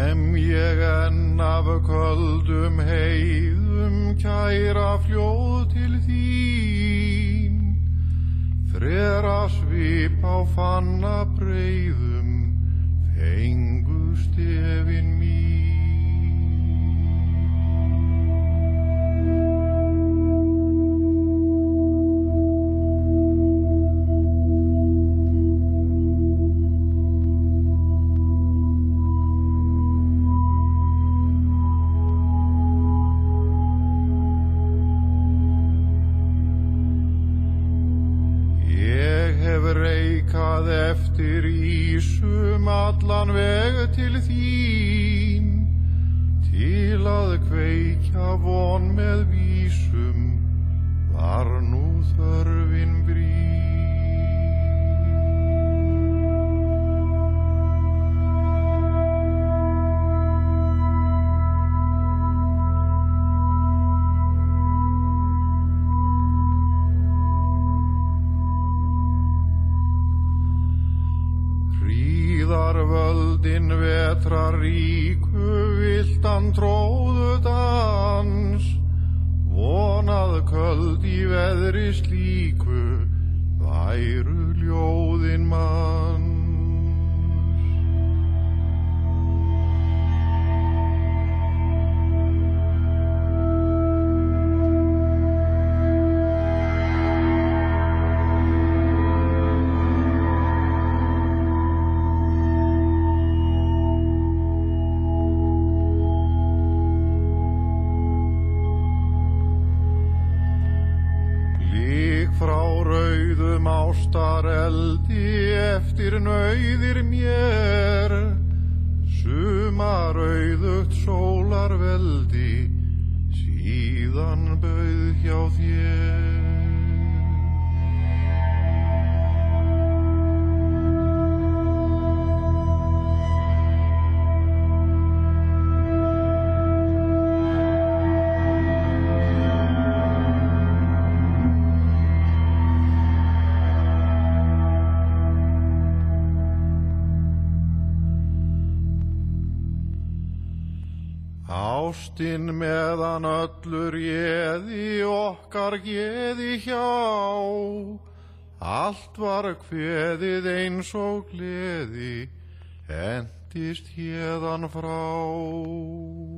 ég enn af köldum heiðum kæra fljóð til þín, frera svip á fanna breiðum, fengu stefin mín. Reikað eftir ísum allan veg til þín, til að kveikja von með vísum, var nú þörfin brýn. Völdin vetrar ríku viltan tróðu dans, vonað köld í veðri slíku væru ljóðin manns. Frá rauðum ástareldi eftir nauðir mér, sumar auðugt sólarveldi síðan bauð hjá þér. Ástin meðan öllur réði okkar geði hjá, allt var kveðið eins og gleði, entist héðan frá.